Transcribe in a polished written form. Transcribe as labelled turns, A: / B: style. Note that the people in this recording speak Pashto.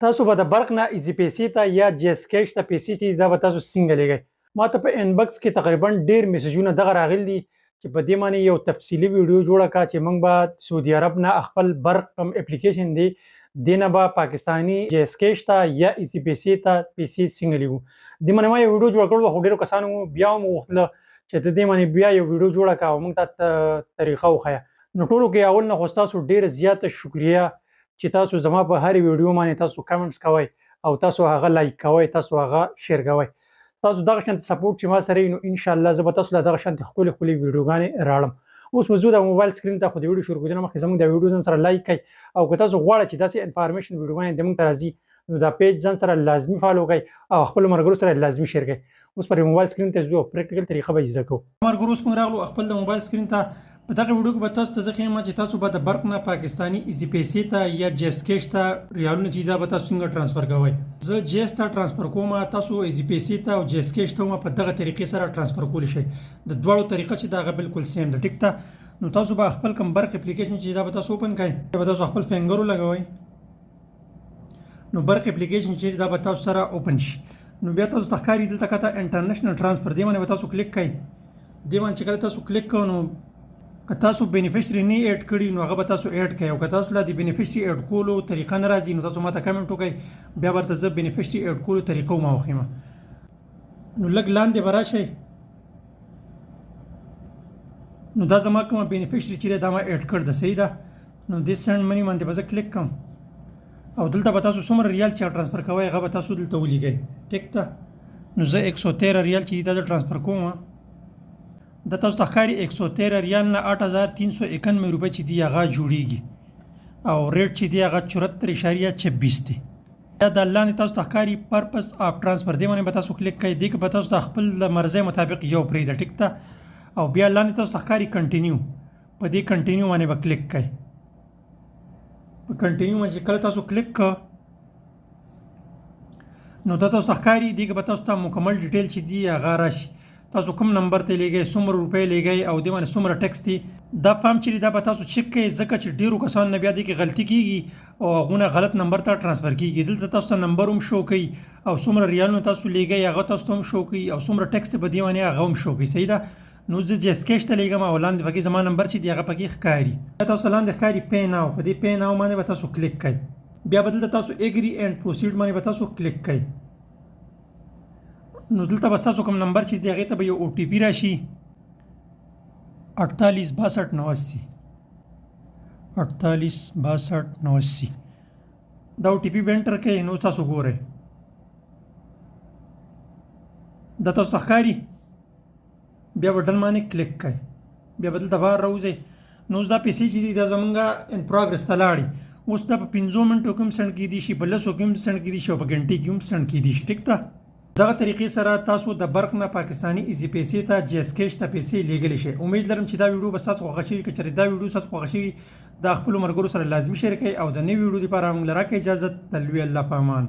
A: تاسو به د برق نه ایزي پیسې ته یا جی اس کیش ته پیسې چې دا به تاسو څنګه لېږئ. ما ته په انبکس کې تقریبا ډېر میسجونه دغه راغلي دي چې په دې باندې یو تفصیلي ویډیو جوړه کړه چې موږ به سعودي عرب نه خپل برق کوم اپلیکیشن دی دې نه به پاکستاني جی اس کیش ته یا ایزي پیسې ته پیسې څنګه لېږو. دې باندې ما یو ویډیو جوړ کړی و خو ډېرو کسانو بیا هم وغوښتله چې د دې باندې بیا یو ویډیو جوړه کړه او موږ ته طریقه وښیه. نو ټولو کې اول نه خو ستاسو ډېره زیاته شکریه چې تاسو زما په هرې ویډیو باندې تاسو کمنټس کوئ او تاسو هغه لایک کوئ، تاسو هغه شیر کوئ. تاسو دغه شانتې سپورټ چې ما سره وي نو انشاءالله زه به تاسو له دغه شانتې ښکلې ښکلې ویډیوګانې راوړم. اوس به ځو د موبایل سکرین ته، خو د ویډیو شروع کېدو نه مخکې زموږ د ویډیو ځان سره لایک کړئ او که تاسو غواړئ چې داسې انفارمیشن ویډیوګانې د موږ ته راځي نو دا پیج ځان سره لازمي فالو کړئ او خپلو ملګرو سره لازمي شیر کړئ. اوس پر موبایل سکرین ته ځو او پریکټیکل طریقه به زده کوو. ملګرو اوس موږ راغلو خپل د موبایل سکرین ته. په دغه ویډیو کې به تاسو ته زه ښیم چې تاسو به د برق نه پاکستاني ایزي پیسې ته یا جی اس کیش ته ریالونه چې دا به تاسو څنګه ټرانسفر کوئ. زه جی اس ته ټرانسفر کوم، تاسو ایزي پیسې ته او جی اس کیش ته هم په دغه طریقې سره ټرانسفر کولی شئ. د دواړو طریقه چې دا هغه بالکل سیم ده. ټیک ته نو تاسو به خپل کوم برق اپلیکیشن چې دا به تاسو اوپن کړئ، به تاسو خپل فنګر ولګوئ. نو برق اپلیکیشن چې دا به تاسو سره اوپن شي نو بیا تاسو ته ښکاري دلته کته انټرنیشنل ټرانسفر، دې باندې به تاسو کلیک کړئ. دې باندې چې کله تاسو کلیک کوئ نو که تاسو بینیفیشري نه ایډ کړي نو هغه به تاسو ایډ کړئ، او که تاسو لا د بینیفیشري ایډ کولو طریقه نه راځي نو تاسو ماته کمنټ وکړئ، بیا ورته زه بینیفیشري ایډ کولو طریقه وما وښیم. نو لږ لاندې به راشئ نو دا زما کومه بینیفیشري چې دی دا ما ایډ کړ ده، صحیح ده. نو دې سند منی باندې به زه کلیک کوم او دلته به تاسو څومره ریال چې ټرانسفر کوئ هغه به تاسو دلته ولیکئ. ټیک ده نو زه 113 ریال چې دا ټرانسفر کوم د تاسو ته ښکاري 113 ریال نه 8391 روپۍ چې دی هغه جوړیږي او ریټ چې دی هغه 74.26 دی. یا د لاندې تاسو ته ښکاري پرپس اف ټرانسفر، دې باندې به تاسو کلیک کوئ. دې کې به تاسو ته خپل د مرضۍ مطابق یو پرېږده. ټیک ده او بیا لاندې تاسو ته ښکاري کنټینیو، په دې کنټینیو باندې به کلیک کوئ. په کنټینیو باندې چې کله تاسو کلیک کړه نو دا تاسو ته ښکاري دې کې به تاسو ته مکمل ډیټیل چې دی هغه راشي. تاسو کوم نمبر ته لیږئ، څومره روپۍ لیږئ او دې باندې څومره ټیکس دی. دا فارم چې دا به تاسو چیک کړئ ځکه چې ډېرو کسانو نه بیا دې کې غلطي کېږي او هغونه غلط نمبر ته ټرانسفر کېږي. دلته تاسو ته نمبر هم شو کوي او څومره ریالونه تاسو لیږئ هغه تاسو ته هم شو کوي او څومره ټیکس دی په دې باندې هغه هم شو کوي، صحیح ده. نو زه جی اس کیش ته لیږم او لاندې پکې زما نمبر چې دی هغه پکې ښکاري. بیا تاسو لاندې ښکاري پی ناو، په دې پی ناو باندې به تاسو کلیک کوئ. بیا به دلته تاسو ایګري اینډ پروسیډ باندې به تاسو کلیک کوئ. نو دلته به ستاسو کوم نمبر چې دی هغې ته به یو او ټي پي راشي 486289 486289. دا او ټي پي به انټر کړئ. نو تاسو ګورئ دا تاسو ته ښکاري، بیا به ډن باندې کلیک کوئ. بیا به دلته بهر راوځئ. نو اوس دا پیسې چې دي دا زمونږ ان پروګرس ته لاړې. اوس دا په 5 منټو کې هم سینډ کېدی شي، په 10 کې هم سینډ کېدی شي او په غنټې کې هم سینډ کېدی شي. ټیک ده دغه طریقې سره تاسو د برق نه پاکستاني ایزي پیسې ته جی اس کیش ته پیسې لیږلی شئ. امید لرم چې دا ویډیو به ستاسو خوښه شوي. که چېرې دا ویډیو ستاسو خوښه شوي دا خپلو ملګرو سره لازمي شیر کړئ او د نوي ویډیو لپاره موږ له راکړئ اجازت. د لوی الله په امان.